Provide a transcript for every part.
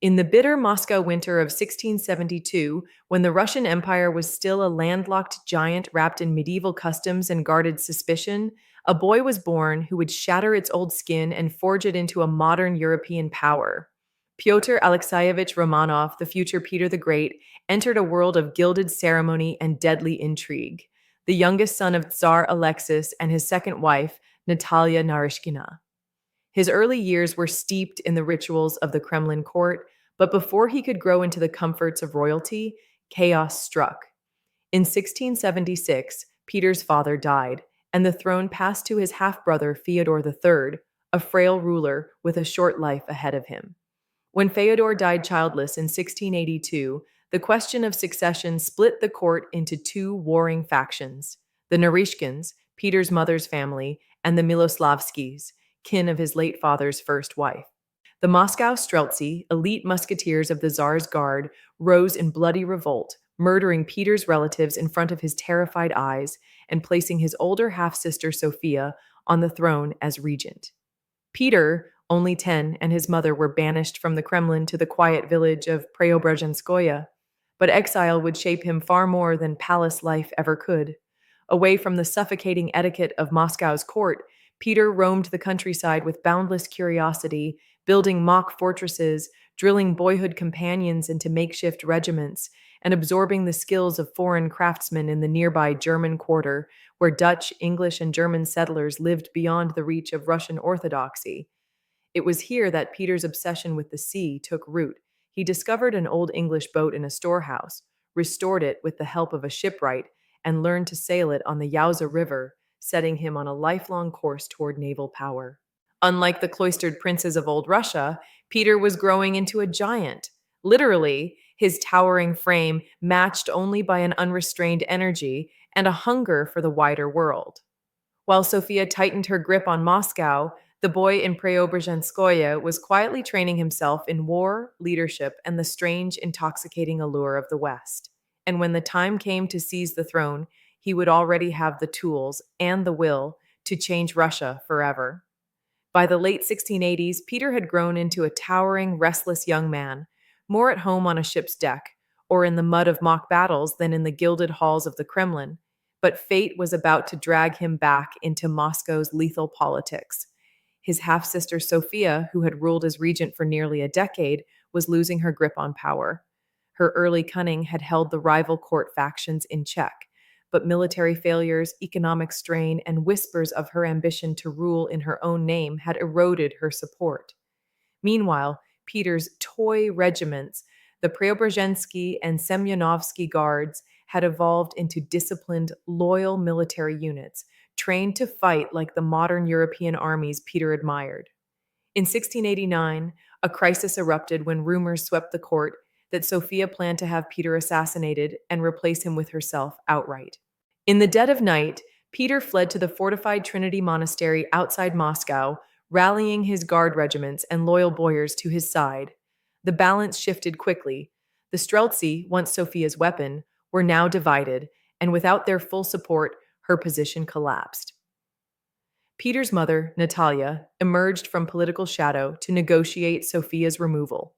In the bitter Moscow winter of 1672, when the Russian Empire was still a landlocked giant wrapped in medieval customs and guarded suspicion, a boy was born who would shatter its old skin and forge it into a modern European power. Pyotr Alexeyevich Romanov, the future Peter the Great, entered a world of gilded ceremony and deadly intrigue. The youngest son of Tsar Alexis and his second wife, Natalia Narishkina. His early years were steeped in the rituals of the Kremlin court, but before he could grow into the comforts of royalty, chaos struck. In 1676, Peter's father died, and the throne passed to his half brother Fyodor III, a frail ruler with a short life ahead of him. When Fyodor died childless in 1682, the question of succession split the court into two warring factions: the Narishkins, Peter's mother's family, and the Miloslavskis, kin of his late father's first wife. The Moscow Streltsy, elite musketeers of the Tsar's guard, rose in bloody revolt, murdering Peter's relatives in front of his terrified eyes and placing his older half-sister Sophia on the throne as regent. Peter, only 10, and his mother were banished from the Kremlin to the quiet village of Preobrazhenskoye, but exile would shape him far more than palace life ever could. Away from the suffocating etiquette of Moscow's court, Peter roamed the countryside with boundless curiosity, building mock fortresses, drilling boyhood companions into makeshift regiments, and absorbing the skills of foreign craftsmen in the nearby German quarter, where Dutch, English, and German settlers lived beyond the reach of Russian orthodoxy. It was here that Peter's obsession with the sea took root. He discovered an old English boat in a storehouse, restored it with the help of a shipwright, and learned to sail it on the Yauza River, setting him on a lifelong course toward naval power. Unlike the cloistered princes of old Russia, Peter was growing into a giant. Literally, his towering frame matched only by an unrestrained energy and a hunger for the wider world. While Sophia tightened her grip on Moscow, the boy in Preobrazhenskoye was quietly training himself in war, leadership, and the strange, intoxicating allure of the West. And when the time came to seize the throne, he would already have the tools and the will to change Russia forever. By the late 1680s, Peter had grown into a towering, restless young man, more at home on a ship's deck or in the mud of mock battles than in the gilded halls of the Kremlin. But fate was about to drag him back into Moscow's lethal politics. His half sister Sophia, who had ruled as regent for nearly a decade, was losing her grip on power. Her early cunning had held the rival court factions in check, but military failures, economic strain, and whispers of her ambition to rule in her own name had eroded her support. Meanwhile, Peter's toy regiments, the Preobrazhensky and Semyonovsky guards, had evolved into disciplined, loyal military units, trained to fight like the modern European armies Peter admired. In 1689, a crisis erupted when rumors swept the court that Sophia planned to have Peter assassinated and replace him with herself outright. In the dead of night, Peter fled to the fortified Trinity Monastery outside Moscow, rallying his guard regiments and loyal boyars to his side. The balance shifted quickly. The Streltsy, once Sophia's weapon, were now divided, and without their full support, her position collapsed. Peter's mother, Natalia, emerged from political shadow to negotiate Sophia's removal.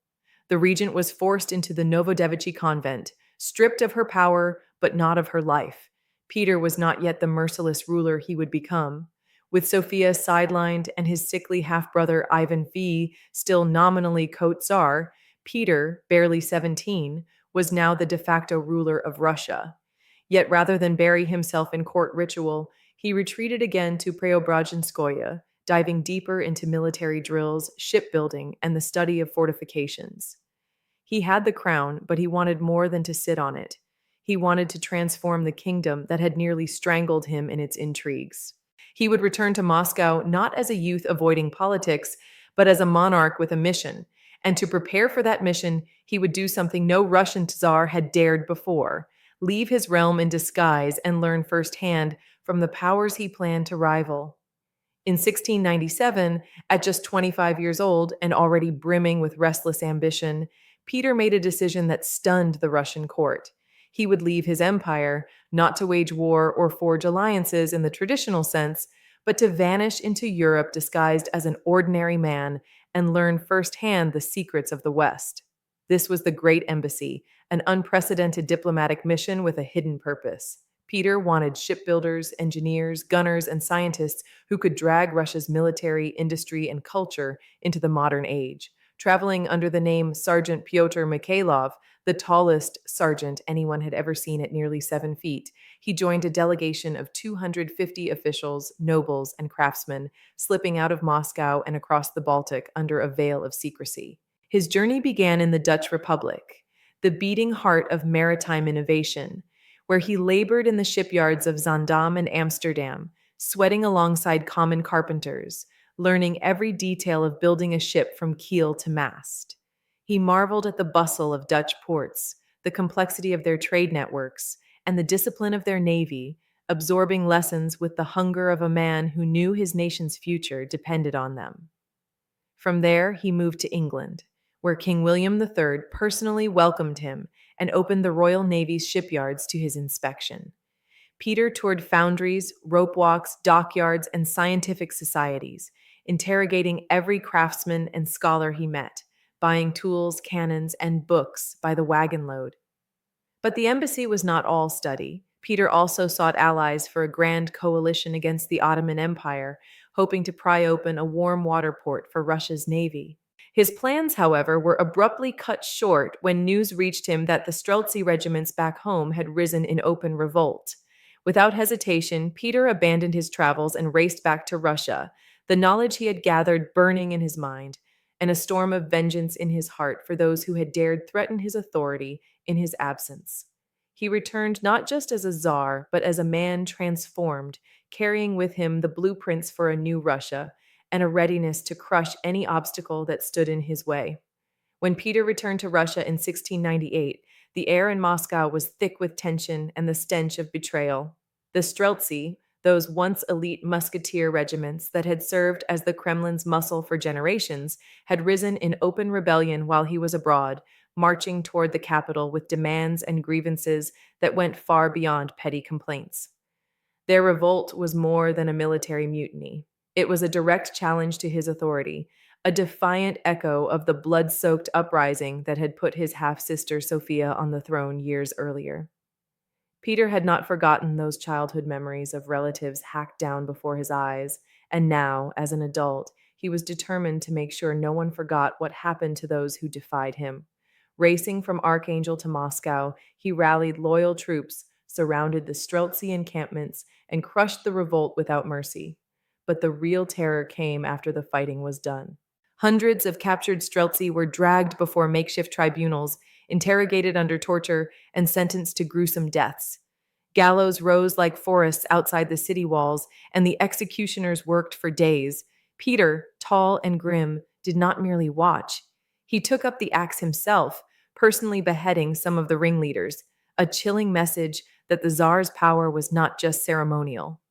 The regent was forced into the Novodevichy convent, stripped of her power but not of her life. Peter was not yet the merciless ruler he would become. With Sophia sidelined and his sickly half-brother Ivan V still nominally co-tsar, Peter, barely 17, was now the de facto ruler of Russia. Yet rather than bury himself in court ritual, he retreated again to Preobrazhenskoye, diving deeper into military drills, shipbuilding, and the study of fortifications. He had the crown, but he wanted more than to sit on it. He wanted to transform the kingdom that had nearly strangled him in its intrigues. He would return to Moscow not as a youth avoiding politics, but as a monarch with a mission. And to prepare for that mission, he would do something no Russian Tsar had dared before: leave his realm in disguise and learn firsthand from the powers he planned to rival. In 1697, at just 25 years old and already brimming with restless ambition, Peter made a decision that stunned the Russian court. He would leave his empire, not to wage war or forge alliances in the traditional sense, but to vanish into Europe disguised as an ordinary man and learn firsthand the secrets of the West. This was the Great Embassy, an unprecedented diplomatic mission with a hidden purpose. Peter wanted shipbuilders, engineers, gunners, and scientists who could drag Russia's military, industry, and culture into the modern age. Traveling under the name Sergeant Pyotr Mikhailov, the tallest sergeant anyone had ever seen at nearly 7 feet, he joined a delegation of 250 officials, nobles, and craftsmen, slipping out of Moscow and across the Baltic under a veil of secrecy. His journey began in the Dutch Republic, the beating heart of maritime innovation, where he labored in the shipyards of Zaandam and Amsterdam, sweating alongside common carpenters, learning every detail of building a ship from keel to mast. He marveled at the bustle of Dutch ports, the complexity of their trade networks, and the discipline of their navy, absorbing lessons with the hunger of a man who knew his nation's future depended on them. From there, he moved to England, where King William III personally welcomed him and opened the Royal Navy's shipyards to his inspection. Peter toured foundries, rope walks, dockyards, and scientific societies, interrogating every craftsman and scholar he met, buying tools, cannons, and books by the wagon load. But the embassy was not all study. Peter also sought allies for a grand coalition against the Ottoman Empire, hoping to pry open a warm water port for Russia's navy. His plans, however, were abruptly cut short when news reached him that the Streltsy regiments back home had risen in open revolt. Without hesitation, Peter abandoned his travels and raced back to Russia, the knowledge he had gathered burning in his mind, and a storm of vengeance in his heart for those who had dared threaten his authority in his absence. He returned not just as a czar, but as a man transformed, carrying with him the blueprints for a new Russia and a readiness to crush any obstacle that stood in his way. When Peter returned to Russia in 1698, the air in Moscow was thick with tension and the stench of betrayal. The Streltsy, those once elite musketeer regiments that had served as the Kremlin's muscle for generations, had risen in open rebellion while he was abroad, marching toward the capital with demands and grievances that went far beyond petty complaints. Their revolt was more than a military mutiny. It was a direct challenge to his authority, a defiant echo of the blood-soaked uprising that had put his half-sister Sophia on the throne years earlier. Peter had not forgotten those childhood memories of relatives hacked down before his eyes, and now, as an adult, he was determined to make sure no one forgot what happened to those who defied him. Racing from Archangel to Moscow, he rallied loyal troops, surrounded the Streltsy encampments, and crushed the revolt without mercy. But the real terror came after the fighting was done. Hundreds of captured Streltsy were dragged before makeshift tribunals, interrogated under torture, and sentenced to gruesome deaths. Gallows rose like forests outside the city walls, and the executioners worked for days. Peter, tall and grim, did not merely watch. He took up the axe himself, personally beheading some of the ringleaders, a chilling message that the Tsar's power was not just ceremonial.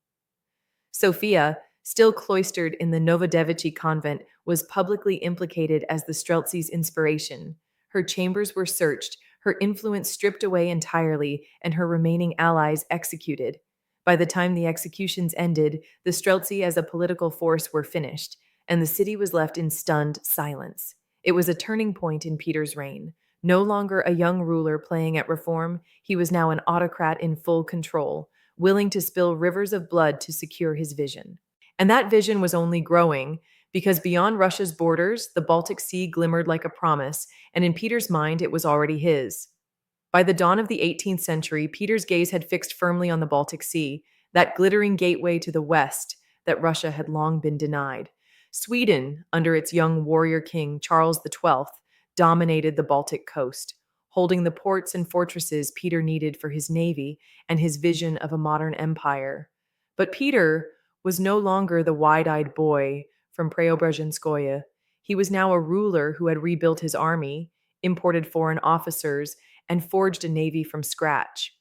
Sophia, still cloistered in the Novodevichy convent, was publicly implicated as the Streltsy's inspiration. Her chambers were searched, her influence stripped away entirely, and her remaining allies executed. By the time the executions ended, the Streltsy as a political force were finished, and the city was left in stunned silence. It was a turning point in Peter's reign. No longer a young ruler playing at reform, he was now an autocrat in full control, willing to spill rivers of blood to secure his vision. And that vision was only growing, because beyond Russia's borders, the Baltic Sea glimmered like a promise, and in Peter's mind, it was already his. By the dawn of the 18th century, Peter's gaze had fixed firmly on the Baltic Sea, that glittering gateway to the west that Russia had long been denied. Sweden, under its young warrior king Charles XII, dominated the Baltic coast, holding the ports and fortresses Peter needed for his navy and his vision of a modern empire. But Peter was no longer the wide-eyed boy from Preobrazhenskoye. He was now a ruler who had rebuilt his army, imported foreign officers, and forged a navy from scratch.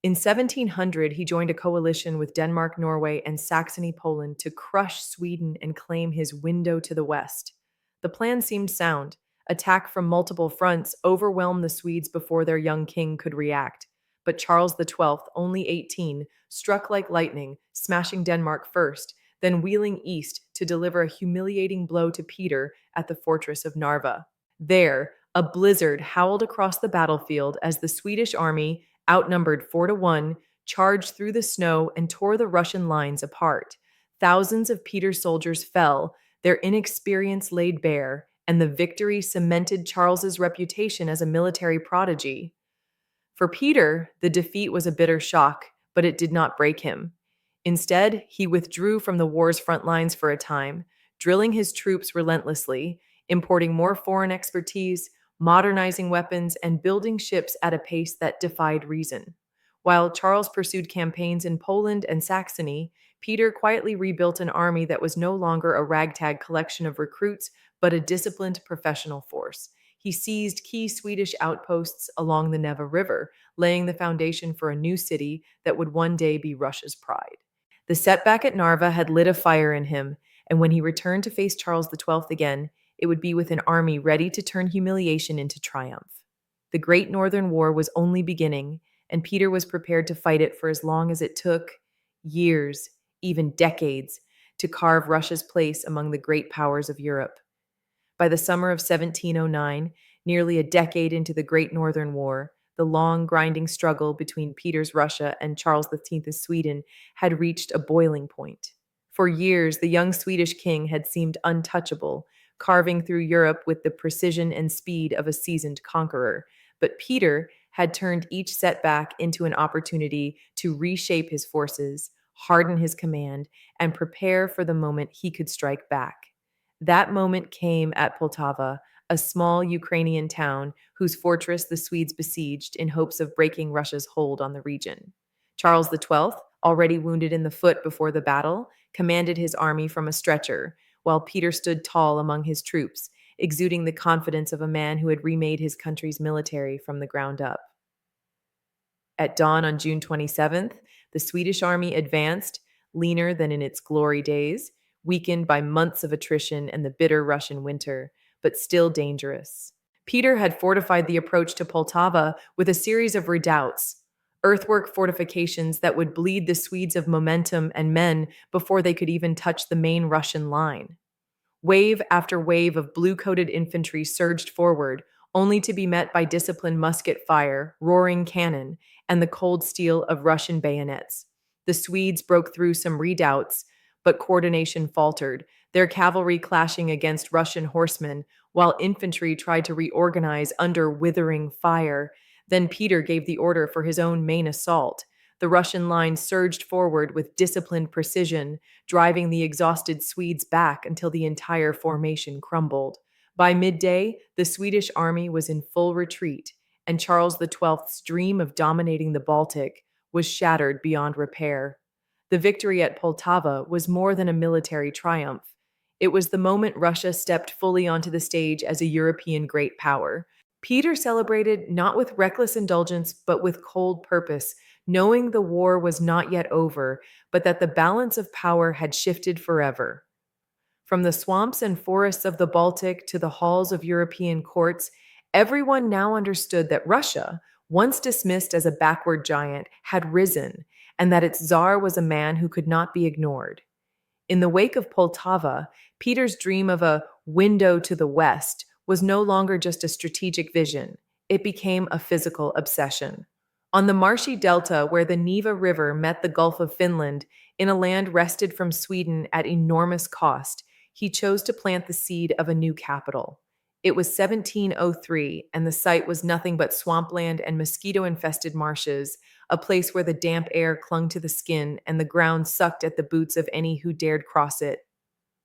In 1700, he joined a coalition with Denmark, Norway, and Saxony, Poland to crush Sweden and claim his window to the west. The plan seemed sound. Attack from multiple fronts, overwhelm the Swedes before their young king could react. But Charles XII, only 18, struck like lightning, smashing Denmark first, then wheeling east to deliver a humiliating blow to Peter at the fortress of Narva. There, A blizzard howled across the battlefield as the Swedish army, outnumbered 4-1, charged through the snow and tore the Russian lines apart. Thousands of Peter's soldiers fell, their inexperience laid bare, and the victory cemented Charles's reputation as a military prodigy. For Peter, the defeat was a bitter shock, but it did not break him. Instead, he withdrew from the war's front lines for a time, drilling his troops relentlessly, importing more foreign expertise, modernizing weapons, and building ships at a pace that defied reason. While Charles pursued campaigns in Poland and Saxony, Peter quietly rebuilt an army that was no longer a ragtag collection of recruits, but a disciplined professional force. He seized key Swedish outposts along the Neva River, laying the foundation for a new city that would one day be Russia's pride. The setback at Narva had lit a fire in him, and when he returned to face Charles XII again, it would be with an army ready to turn humiliation into triumph. The Great Northern War was only beginning, and Peter was prepared to fight it for as long as it took years, even decades, to carve Russia's place among the great powers of Europe. By the summer of 1709, nearly a decade into the Great Northern War, the long, grinding struggle between Peter's Russia and Charles X's Sweden had reached a boiling point. For years, the young Swedish king had seemed untouchable, carving through Europe with the precision and speed of a seasoned conqueror. But Peter had turned each setback into an opportunity to reshape his forces, harden his command, and prepare for the moment he could strike back. That moment came at Poltava, a small Ukrainian town whose fortress the Swedes besieged in hopes of breaking Russia's hold on the region. Charles XII, already wounded in the foot before the battle, commanded his army from a stretcher, while Peter stood tall among his troops, exuding the confidence of a man who had remade his country's military from the ground up. At dawn on June 27th, the Swedish army advanced, leaner than in its glory days, weakened by months of attrition and the bitter Russian winter, but still dangerous. Peter had fortified the approach to Poltava with a series of redoubts, earthwork fortifications that would bleed the Swedes of momentum and men before they could even touch the main Russian line. Wave after wave of blue-coated infantry surged forward, only to be met by disciplined musket fire, roaring cannon, and the cold steel of Russian bayonets. The Swedes broke through some redoubts, but coordination faltered, their cavalry clashing against Russian horsemen, while infantry tried to reorganize under withering fire. Then Peter gave the order for his own main assault. The Russian line surged forward with disciplined precision, driving the exhausted Swedes back until the entire formation crumbled. By midday, the Swedish army was in full retreat, and Charles XII's dream of dominating the Baltic was shattered beyond repair. The victory at Poltava was more than a military triumph. It was the moment Russia stepped fully onto the stage as a European great power. Peter celebrated not with reckless indulgence, but with cold purpose, knowing the war was not yet over, but that the balance of power had shifted forever. From the swamps and forests of the Baltic to the halls of European courts, everyone now understood that Russia, once dismissed as a backward giant, had risen, and that its czar was a man who could not be ignored. In the wake of Poltava, Peter's dream of a window to the west was no longer just a strategic vision. It became a physical obsession. On the marshy delta where the Neva River met the Gulf of Finland, in a land wrested from Sweden at enormous cost, he chose to plant the seed of a new capital. It was 1703, and the site was nothing but swampland and mosquito-infested marshes, a place where the damp air clung to the skin and the ground sucked at the boots of any who dared cross it.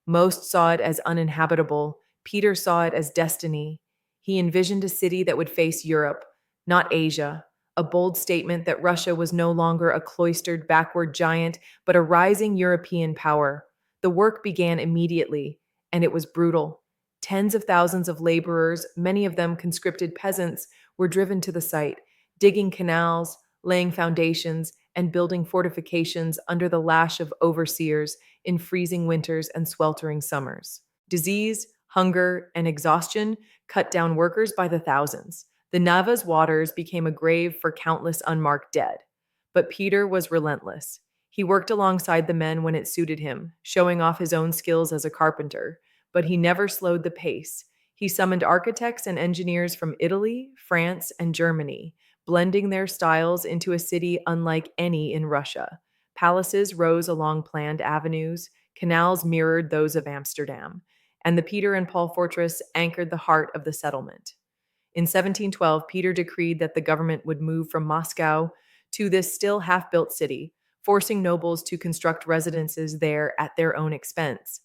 Most saw it as uninhabitable. Peter saw it as destiny. He envisioned a city that would face Europe, not Asia, a bold statement that Russia was no longer a cloistered backward giant, but a rising European power. The work began immediately, and it was brutal. Tens of thousands of laborers, many of them conscripted peasants, were driven to the site, digging canals, laying foundations, and building fortifications under the lash of overseers in freezing winters and sweltering summers. Disease, hunger, and exhaustion cut down workers by the thousands. The Neva's waters became a grave for countless unmarked dead. But Peter was relentless. He worked alongside the men when it suited him, showing off his own skills as a carpenter, but he never slowed the pace. He summoned architects and engineers from Italy, France, and Germany, blending their styles into a city unlike any in Russia. Palaces rose along planned avenues, canals mirrored those of Amsterdam, and the Peter and Paul fortress anchored the heart of the settlement. In 1712, Peter decreed that the government would move from Moscow to this still half built city, forcing nobles to construct residences there at their own expense.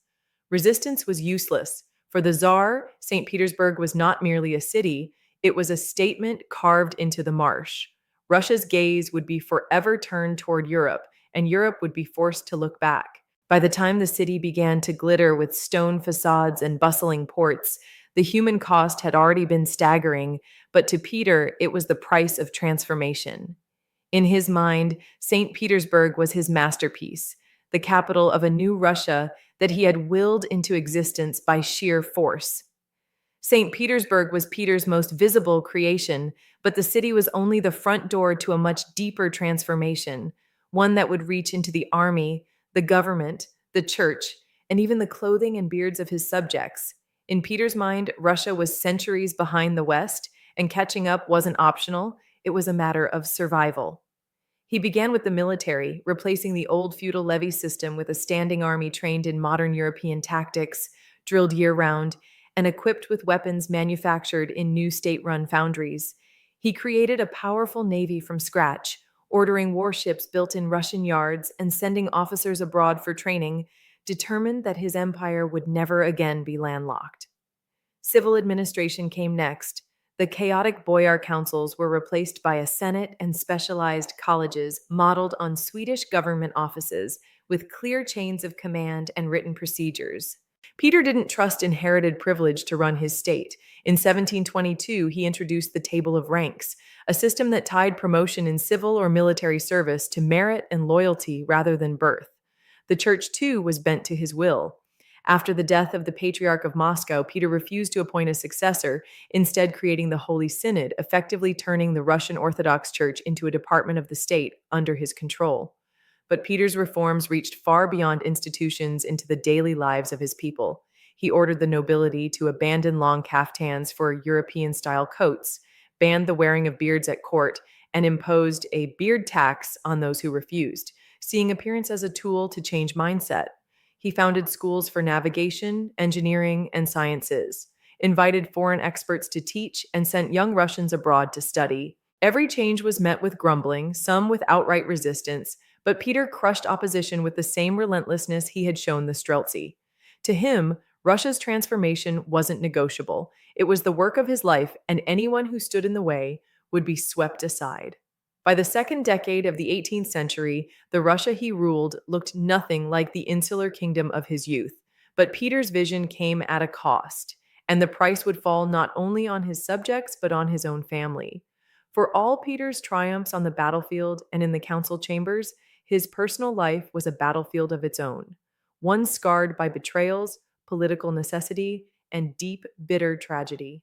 Resistance was useless. For the Tsar, St. Petersburg was not merely a city, it was a statement carved into the marsh. Russia's gaze would be forever turned toward Europe, and Europe would be forced to look back. By the time the city began to glitter with stone facades and bustling ports, the human cost had already been staggering, but to Peter, it was the price of transformation. In his mind, St. Petersburg was his masterpiece, the capital of a new Russia that he had willed into existence by sheer force. St. Petersburg was Peter's most visible creation, but the city was only the front door to a much deeper transformation, one that would reach into the army, the government, the church, and even the clothing and beards of his subjects. In Peter's mind, Russia was centuries behind the West, and catching up wasn't optional, it was a matter of survival. He began with the military, replacing the old feudal levy system with a standing army trained in modern European tactics, drilled year round, and equipped with weapons manufactured in new state run foundries. He created a powerful navy from scratch, ordering warships built in Russian yards and sending officers abroad for training, determined that his empire would never again be landlocked. Civil administration came next. The chaotic boyar councils were replaced by a senate and specialized colleges modeled on Swedish government offices with clear chains of command and written procedures. Peter didn't trust inherited privilege to run his state. In 1722, he introduced the table of ranks, a system that tied promotion in civil or military service to merit and loyalty rather than birth. The church, too, was bent to his will. After the death of the Patriarch of Moscow, Peter refused to appoint a successor, instead creating the Holy Synod, effectively turning the Russian Orthodox Church into a department of the state under his control. But Peter's reforms reached far beyond institutions into the daily lives of his people. He ordered the nobility to abandon long caftans for European-style coats, banned the wearing of beards at court, and imposed a beard tax on those who refused, seeing appearance as a tool to change mindset. He founded schools for navigation, engineering, and sciences, invited foreign experts to teach, and sent young Russians abroad to study. Every change was met with grumbling, some with outright resistance, but Peter crushed opposition with the same relentlessness he had shown the Streltsy. To him, Russia's transformation wasn't negotiable. It was the work of his life, and anyone who stood in the way would be swept aside. By the second decade of the 18th century, the Russia he ruled looked nothing like the insular kingdom of his youth. But Peter's vision came at a cost, and the price would fall not only on his subjects but on his own family. For all Peter's triumphs on the battlefield and in the council chambers, his personal life was a battlefield of its own, one scarred by betrayals, political necessity, and deep, bitter tragedy.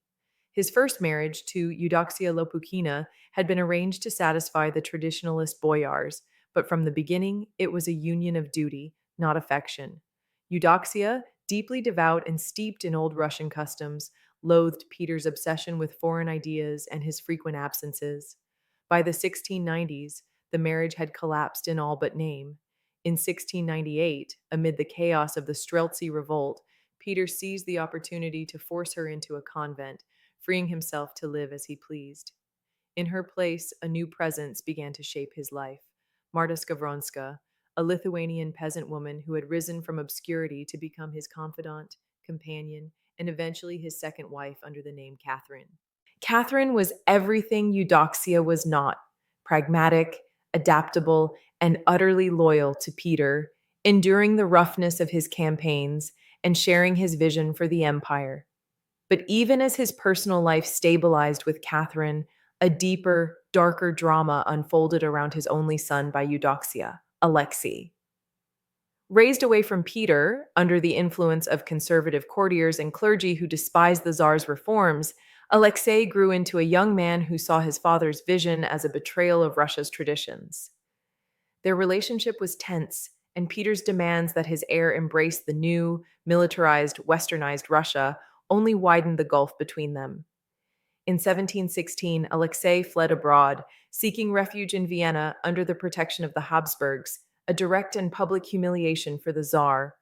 His first marriage to Eudoxia Lopukina had been arranged to satisfy the traditionalist boyars, but from the beginning it was a union of duty, not affection. Eudoxia, deeply devout and steeped in old Russian customs, loathed Peter's obsession with foreign ideas and his frequent absences. By the 1690s, the marriage had collapsed in all but name. In 1698, amid the chaos of the Streltsy revolt, Peter seized the opportunity to force her into a convent, freeing himself to live as he pleased. In her place, a new presence began to shape his life. Marta Skavronska, a Lithuanian peasant woman who had risen from obscurity to become his confidant, companion, and eventually his second wife under the name Catherine. Catherine was everything Eudoxia was not: pragmatic, adaptable, and utterly loyal to Peter, enduring the roughness of his campaigns and sharing his vision for the empire. But even as his personal life stabilized with Catherine, a deeper, darker drama unfolded around his only son by Eudoxia, Alexei. Raised away from Peter, under the influence of conservative courtiers and clergy who despised the Tsar's reforms, Alexei grew into a young man who saw his father's vision as a betrayal of Russia's traditions. Their relationship was tense, and Peter's demands that his heir embrace the new, militarized, westernized Russia, only widened the gulf between them. In 1716, Alexei fled abroad, seeking refuge in Vienna under the protection of the Habsburgs, a direct and public humiliation for the Tsar.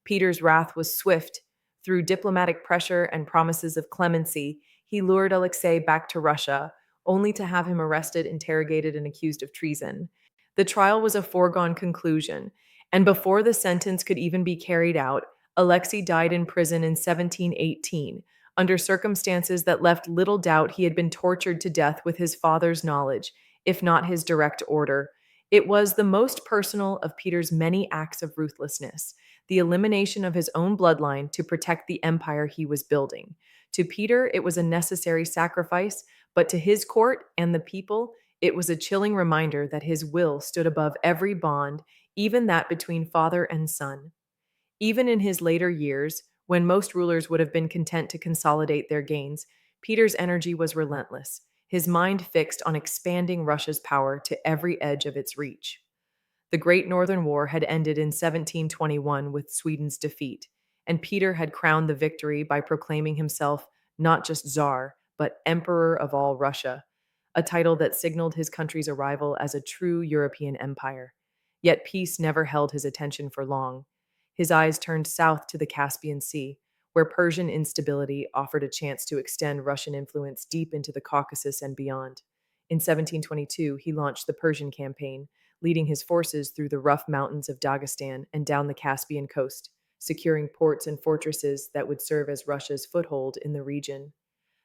Peter's wrath was swift. Through diplomatic pressure and promises of clemency, he lured Alexei back to Russia, only to have him arrested, interrogated, and accused of treason. The trial was a foregone conclusion, and before the sentence could even be carried out, Alexei died in prison in 1718, under circumstances that left little doubt he had been tortured to death with his father's knowledge, if not his direct order. It was the most personal of Peter's many acts of ruthlessness, the elimination of his own bloodline to protect the empire he was building. To Peter, it was a necessary sacrifice, but to his court and the people, it was a chilling reminder that his will stood above every bond, even that between father and son. Even in his later years, when most rulers would have been content to consolidate their gains, Peter's energy was relentless, his mind fixed on expanding Russia's power to every edge of its reach. The Great Northern War had ended in 1721 with Sweden's defeat, and Peter had crowned the victory by proclaiming himself not just Tsar, but Emperor of all Russia, a title that signaled his country's arrival as a true European empire. Yet peace never held his attention for long. His eyes turned south to the Caspian Sea, where Persian instability offered a chance to extend Russian influence deep into the Caucasus and beyond. In 1722, he launched the Persian campaign, leading his forces through the rough mountains of Dagestan and down the Caspian coast, securing ports and fortresses that would serve as Russia's foothold in the region.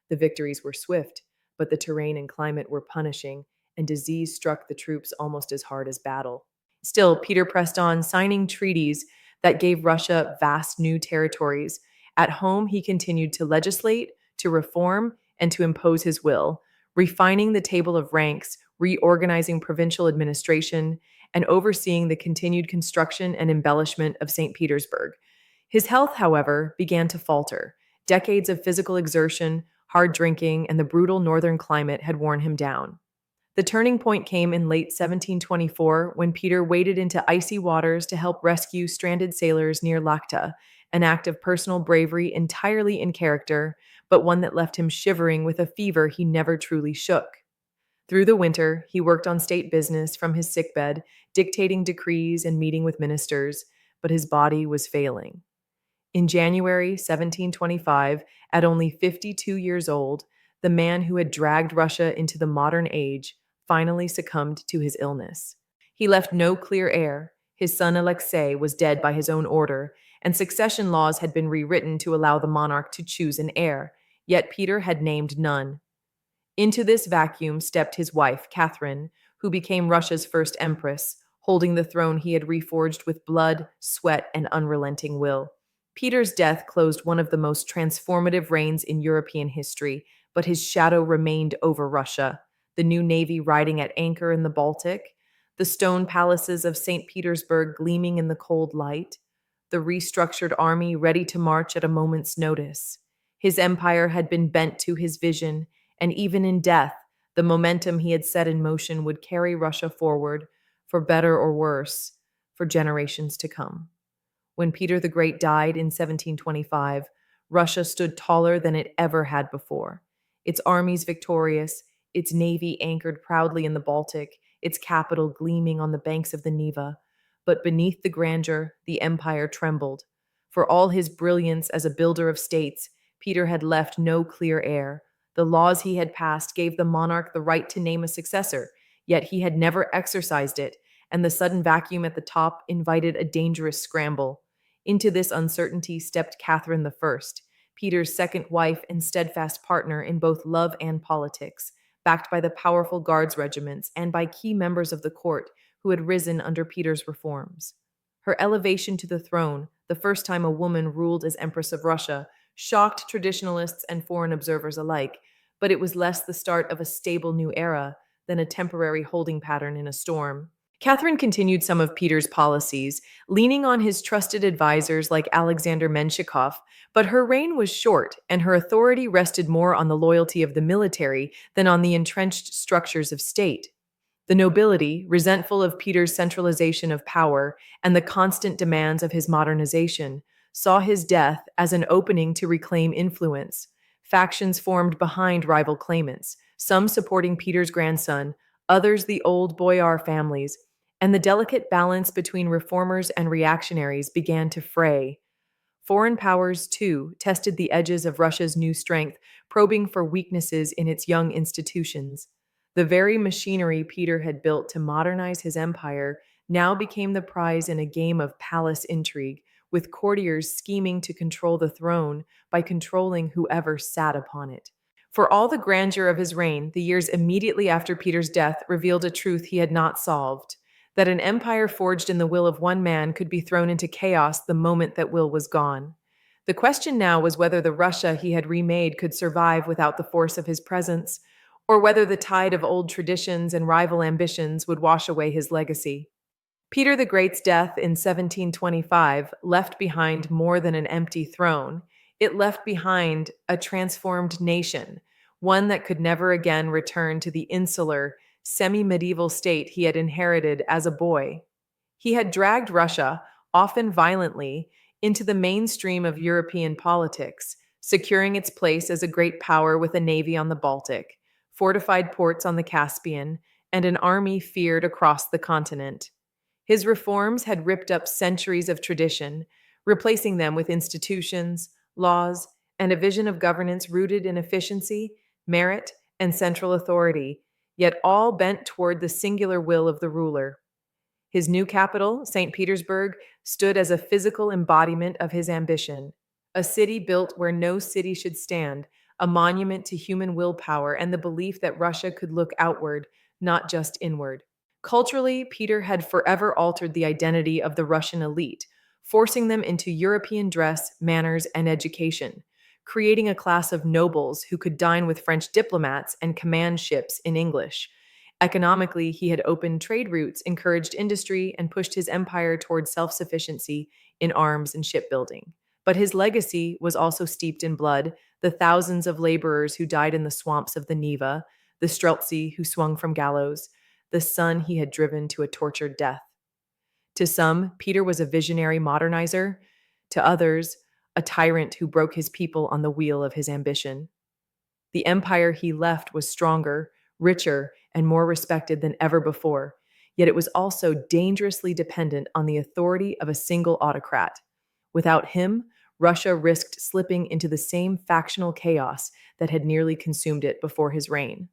The victories were swift, but the terrain and climate were punishing, and disease struck the troops almost as hard as battle. Still, Peter pressed on, signing treaties that gave Russia vast new territories. At home, he continued to legislate, to reform, and to impose his will, refining the table of ranks, reorganizing provincial administration, and overseeing the continued construction and embellishment of St. Petersburg. His health, however, began to falter. Decades of physical exertion, hard drinking, and the brutal northern climate had worn him down. The turning point came in late 1724 when Peter waded into icy waters to help rescue stranded sailors near Lachta, an act of personal bravery entirely in character, but one that left him shivering with a fever he never truly shook. Through the winter, he worked on state business from his sickbed, dictating decrees and meeting with ministers, but his body was failing. In January 1725, at only 52 years old, the man who had dragged Russia into the modern age finally succumbed to his illness. He left no clear heir. His son Alexei was dead by his own order, and succession laws had been rewritten to allow the monarch to choose an heir, yet Peter had named none. Into this vacuum stepped his wife, Catherine, who became Russia's first empress, holding the throne he had reforged with blood, sweat, and unrelenting will. Peter's death closed one of the most transformative reigns in European history, but his shadow remained over Russia. The new navy riding at anchor in the Baltic, the stone palaces of St. Petersburg gleaming in the cold light, the restructured army ready to march at a moment's notice. His empire had been bent to his vision, and even in death, the momentum he had set in motion would carry Russia forward, for better or worse, for generations to come. When Peter the Great died in 1725, Russia stood taller than it ever had before. Its armies victorious, its navy anchored proudly in the Baltic, its capital gleaming on the banks of the Neva. But beneath the grandeur, the empire trembled. For all his brilliance as a builder of states, Peter had left no clear heir. The laws he had passed gave the monarch the right to name a successor, yet he had never exercised it, and the sudden vacuum at the top invited a dangerous scramble. Into this uncertainty stepped Catherine I, Peter's second wife and steadfast partner in both love and politics, backed by the powerful guards regiments and by key members of the court who had risen under Peter's reforms. Her elevation to the throne, the first time a woman ruled as Empress of Russia, shocked traditionalists and foreign observers alike, but it was less the start of a stable new era than a temporary holding pattern in a storm. Catherine continued some of Peter's policies, leaning on his trusted advisors like Alexander Menshikov, but her reign was short, and her authority rested more on the loyalty of the military than on the entrenched structures of state. The nobility, resentful of Peter's centralization of power and the constant demands of his modernization, saw his death as an opening to reclaim influence. Factions formed behind rival claimants, some supporting Peter's grandson, others the old boyar families, and the delicate balance between reformers and reactionaries began to fray. Foreign powers, too, tested the edges of Russia's new strength, probing for weaknesses in its young institutions. The very machinery Peter had built to modernize his empire now became the prize in a game of palace intrigue, with courtiers scheming to control the throne by controlling whoever sat upon it. For all the grandeur of his reign, the years immediately after Peter's death revealed a truth he had not solved: that an empire forged in the will of one man could be thrown into chaos the moment that will was gone. The question now was whether the Russia he had remade could survive without the force of his presence, or whether the tide of old traditions and rival ambitions would wash away his legacy. Peter the Great's death in 1725 left behind more than an empty throne. It left behind a transformed nation, one that could never again return to the insular, semi medieval state he had inherited as a boy. He had dragged Russia, often violently, into the mainstream of European politics, securing its place as a great power with a navy on the Baltic, fortified ports on the Caspian, and an army feared across the continent. His reforms had ripped up centuries of tradition, replacing them with institutions, laws, and a vision of governance rooted in efficiency, merit, and central authority, yet all bent toward the singular will of the ruler. His new capital, St. Petersburg, stood as a physical embodiment of his ambition, a city built where no city should stand, a monument to human willpower and the belief that Russia could look outward, not just inward. Culturally, Peter had forever altered the identity of the Russian elite, forcing them into European dress, manners, and education, creating a class of nobles who could dine with French diplomats and command ships in English. Economically, he had opened trade routes, encouraged industry, and pushed his empire towards self sufficiency in arms and shipbuilding. But his legacy was also steeped in blood: the thousands of laborers who died in the swamps of the Neva, the Streltsy who swung from gallows, the son he had driven to a tortured death. To some, Peter was a visionary modernizer; to others, a tyrant who broke his people on the wheel of his ambition. The empire he left was stronger, richer, and more respected than ever before, yet it was also dangerously dependent on the authority of a single autocrat. Without him, Russia risked slipping into the same factional chaos that had nearly consumed it before his reign.